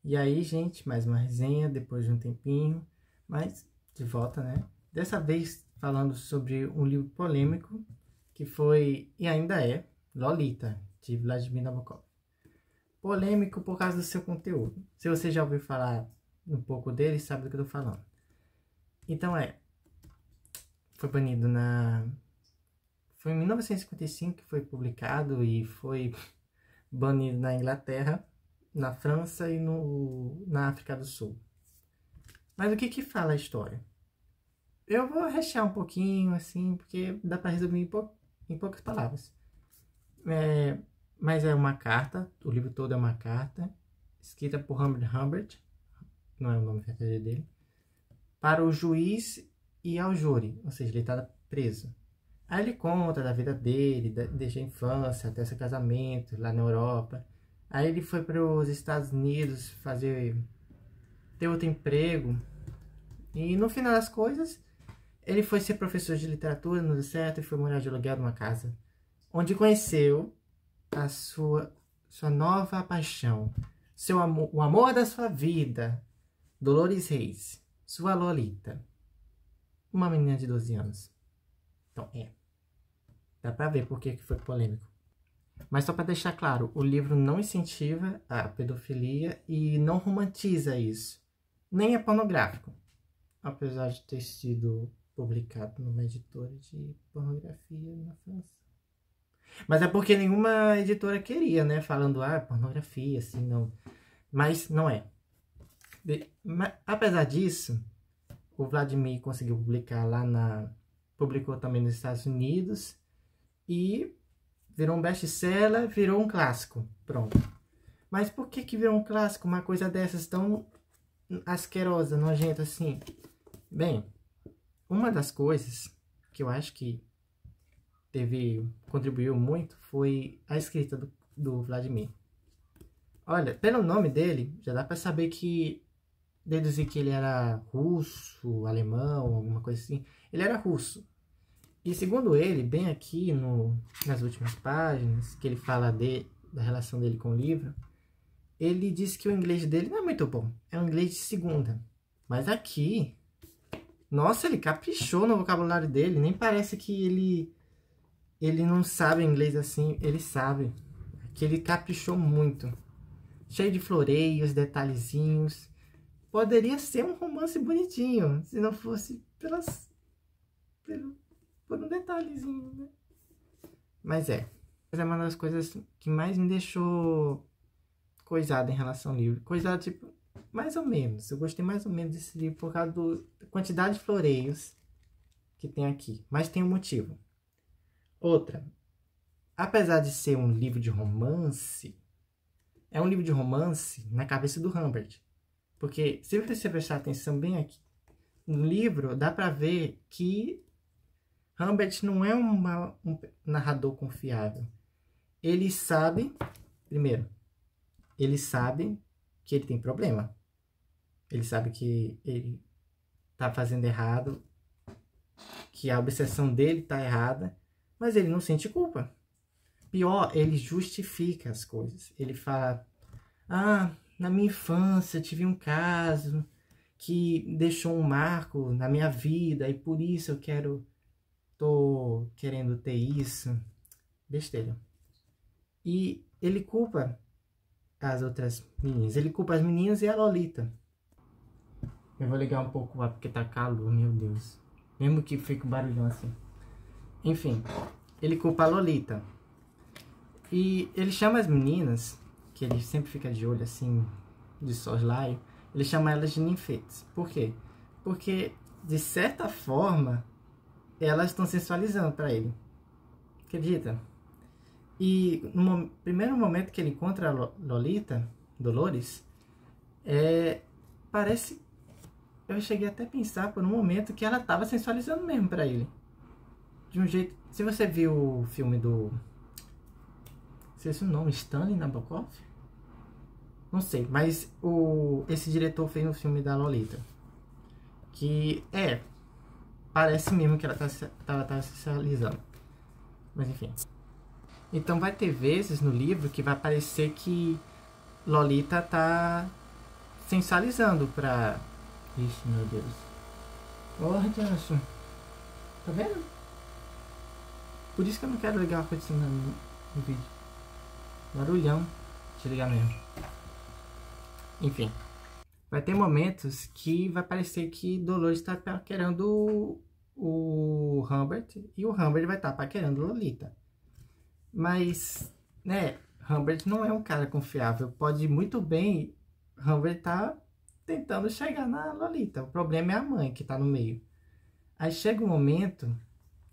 E aí, gente, mais uma resenha depois de um tempinho, mas de volta, né? Dessa vez falando sobre um livro polêmico que foi e ainda é Lolita, de Vladimir Nabokov. Polêmico por causa do seu conteúdo. Se você já ouviu falar um pouco dele, sabe do que eu tô falando. Então foi banido foi em 1955 que foi publicado e foi banido na Inglaterra, na França e na África do Sul. Mas o que fala a história? Eu vou rechear um pouquinho, assim, porque dá para resumir em poucas palavras. Mas é uma carta, o livro todo é uma carta, escrita por Humbert, não é o nome verdadeiro dele, para o juiz e ao júri, ou seja, ele está preso. Aí ele conta da vida dele, desde a infância até seu casamento lá na Europa. Aí ele foi para os Estados Unidos ter outro emprego. E no final das coisas, ele foi ser professor de literatura, não deu certo, e foi morar de aluguel numa casa, onde conheceu a sua nova paixão, o amor da sua vida, Dolores Reis, sua Lolita, uma menina de 12 anos. Então dá pra ver por que foi polêmico. Mas só para deixar claro, o livro não incentiva a pedofilia e não romantiza isso. Nem é pornográfico. Apesar de ter sido publicado numa editora de pornografia na França. Mas é porque nenhuma editora queria, né? Falando, pornografia, assim, não. Mas não é. Apesar disso, o Vladimir conseguiu publicar publicou também nos Estados Unidos. E virou um best-seller, virou um clássico. Pronto. Mas por que virou um clássico? Uma coisa dessas tão asquerosa, nojenta assim? Bem, uma das coisas que eu acho que contribuiu muito foi a escrita do Vladimir. Olha, pelo nome dele, já dá para saber deduzir que ele era russo, alemão, alguma coisa assim. Ele era russo. E segundo ele, bem aqui nas últimas páginas, que ele fala da relação dele com o livro, ele diz que o inglês dele não é muito bom. É um inglês de segunda. Mas aqui, nossa, ele caprichou no vocabulário dele. Nem parece que ele não sabe inglês assim. Ele sabe. Que ele caprichou muito. Cheio de floreios, detalhezinhos. Poderia ser um romance bonitinho, se não fosse por um detalhezinho, né? Mas é uma das coisas que mais me deixou coisado em relação ao livro. Coisado, tipo, mais ou menos. Eu gostei mais ou menos desse livro por causa da quantidade de floreios que tem aqui. Mas tem um motivo. Outra. Apesar de ser um livro de romance, é um livro de romance na cabeça do Humbert. Porque se você prestar atenção bem aqui no livro, dá pra ver que Humbert não é um narrador confiável. Ele sabe, primeiro, ele sabe que ele tem problema. Ele sabe que ele tá fazendo errado, que a obsessão dele tá errada, mas ele não sente culpa. Pior, ele justifica as coisas. Ele fala, na minha infância eu tive um caso que deixou um marco na minha vida e por isso eu tô querendo ter isso. Besteira. E ele culpa as outras meninas. Ele culpa as meninas e a Lolita. Eu vou ligar um pouco lá porque tá calor, meu Deus. Mesmo que fique um barulhão assim. Enfim, ele culpa a Lolita. E ele chama as meninas, que ele sempre fica de olho assim, de soslaio, ele chama elas de ninfetes. Por quê? Porque, de certa forma, elas estão sensualizando para ele. Acredita? E no primeiro momento que ele encontra a Lolita, Dolores, parece... Eu cheguei até a pensar por um momento que ela estava sensualizando mesmo para ele. De um jeito... Se você viu o filme do... Sei se é o nome, Stanley Nabokov? Não sei, mas esse diretor fez um filme da Lolita. Que parece mesmo que ela tá sensualizando. Mas enfim. Então vai ter vezes no livro que vai parecer que Lolita tá sensualizando pra... Ixi, meu Deus. Porra, Josh. Tá vendo? Por isso que eu não quero ligar o ar-condicionado no vídeo. Barulhão. Deixa eu ligar mesmo. Enfim. Vai ter momentos que vai parecer que Dolores tá paquerando o Humbert. E o Humbert vai estar paquerando Lolita. Mas, né, Humbert não é um cara confiável. Pode muito bem Humbert tá tentando chegar na Lolita. O problema é a mãe que tá no meio. Aí chega um momento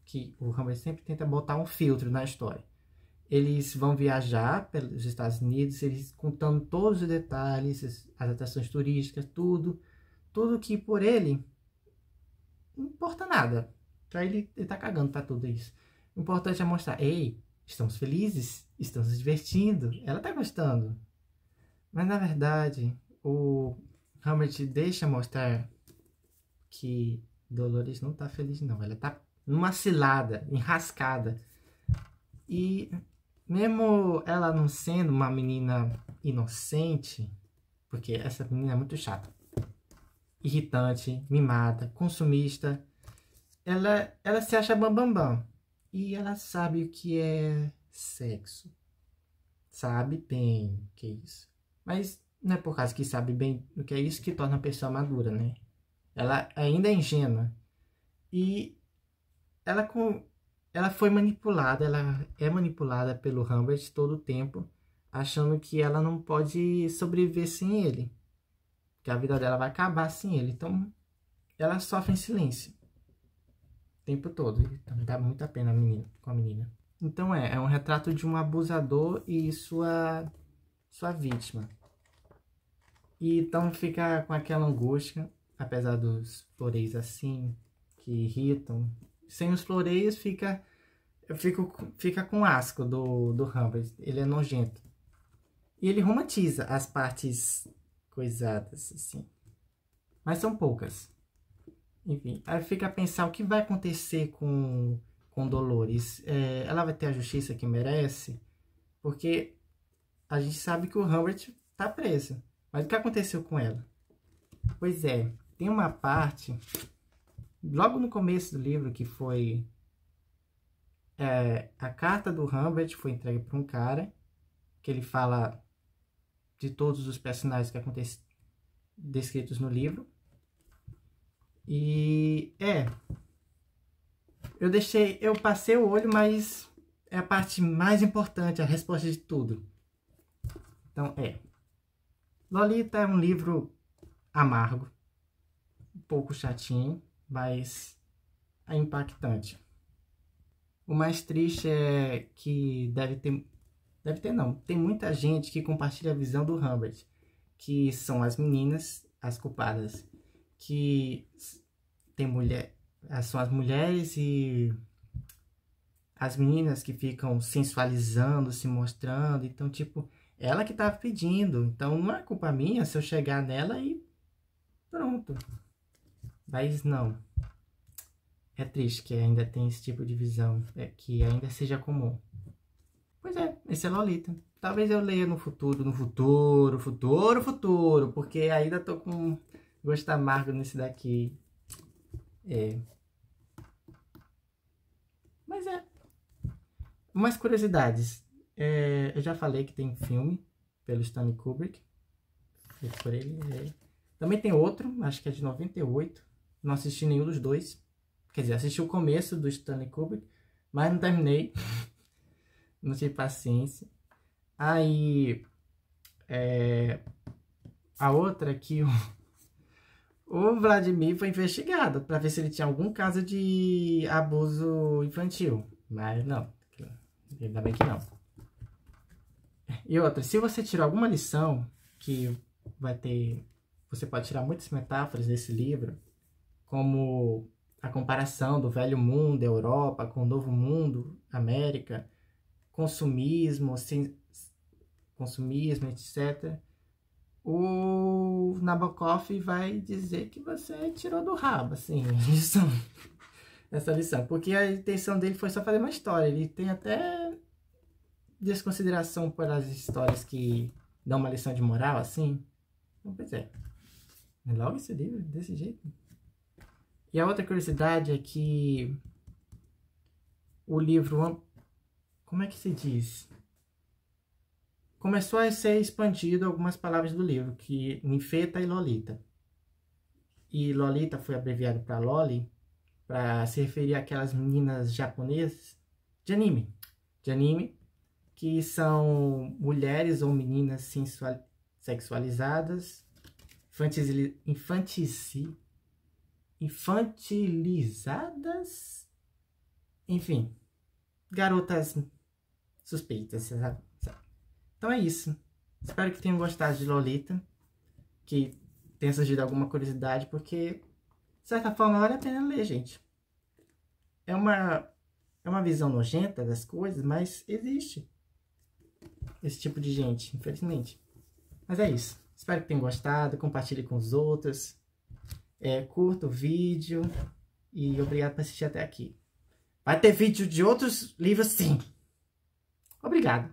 que o Humbert sempre tenta botar um filtro na história. Eles vão viajar pelos Estados Unidos, eles contando todos os detalhes, as atrações turísticas, tudo que por ele não importa nada. Pra ele tá cagando pra tudo isso. O importante é mostrar, ei, estamos felizes, estamos nos divertindo, ela tá gostando. Mas na verdade, o Humbert deixa mostrar que Dolores não tá feliz não, ela tá numa cilada, enrascada. E mesmo ela não sendo uma menina inocente, porque essa menina é muito chata, irritante, mimada, consumista, ela se acha bambambam. E ela sabe o que é sexo. Sabe bem o que é isso. Mas não é por causa que sabe bem o que é isso que torna a pessoa madura, né? Ela ainda é ingênua. E ela foi manipulada, ela é manipulada pelo Humbert todo o tempo, achando que ela não pode sobreviver sem ele, que a vida dela vai acabar sem ele. Então, ela sofre em silêncio o tempo todo. Então, dá muita pena com a menina. Então, é um retrato de um abusador e sua vítima. E então fica com aquela angústia, apesar dos floreios assim, que irritam. Sem os floreios fica com asco do Humbert. Ele é nojento. E ele romantiza as partes coisadas, assim. Mas são poucas. Enfim, aí fica a pensar o que vai acontecer com Dolores. Ela vai ter a justiça que merece? Porque a gente sabe que o Humbert tá preso. Mas o que aconteceu com ela? Pois é, tem uma parte, logo no começo do livro, que foi... a carta do Humbert foi entregue para um cara, que ele fala de todos os personagens que acontecem descritos no livro. E eu passei o olho, mas é a parte mais importante, a resposta de tudo. Então, Lolita é um livro amargo, um pouco chatinho, mas é impactante. O mais triste é que tem muita gente que compartilha a visão do Humbert, que são as meninas, as culpadas, que são as mulheres e as meninas que ficam sensualizando, se mostrando. Então, tipo, ela que tá pedindo, então não é culpa minha se eu chegar nela e pronto. Mas não. É triste que ainda tem esse tipo de visão, que ainda seja comum. Pois é, esse é Lolita. Talvez eu leia no futuro, porque ainda tô com gosto amargo nesse daqui. Mas umas curiosidades. Eu já falei que tem filme pelo Stanley Kubrick, feito por ele. Também tem outro, acho que é de 98. Não assisti nenhum dos dois. Quer dizer, assisti o começo do Stanley Kubrick, mas não terminei. Não tive paciência. Aí, a outra é que o Vladimir foi investigado para ver se ele tinha algum caso de abuso infantil. Mas não, ainda bem que não. E outra, se você tirar alguma lição, que você pode tirar muitas metáforas desse livro, como a comparação do velho mundo, Europa, com o novo mundo, América, consumismo, etc. O Nabokov vai dizer que você tirou do rabo, assim, essa lição. Porque a intenção dele foi só fazer uma história. Ele tem até desconsideração pelas histórias que dão uma lição de moral, assim. Pois é. Logo esse livro, desse jeito. E a outra curiosidade é que o livro, como é que se diz? Começou a ser expandido algumas palavras do livro, que Ninfeta e Lolita. E Lolita foi abreviado para Loli, para se referir àquelas meninas japonesas de anime, que são mulheres ou meninas sexualizadas, infantilizadas, enfim, garotas suspeitas, sabe? Então é isso. Espero que tenham gostado de Lolita, que tenha surgido alguma curiosidade, porque, de certa forma, vale a pena ler, gente. É uma visão nojenta das coisas, mas existe esse tipo de gente, infelizmente. Mas é isso. Espero que tenham gostado, compartilhe com os outros, curta o vídeo e obrigado por assistir até aqui. Vai ter vídeo de outros livros, sim. Obrigado.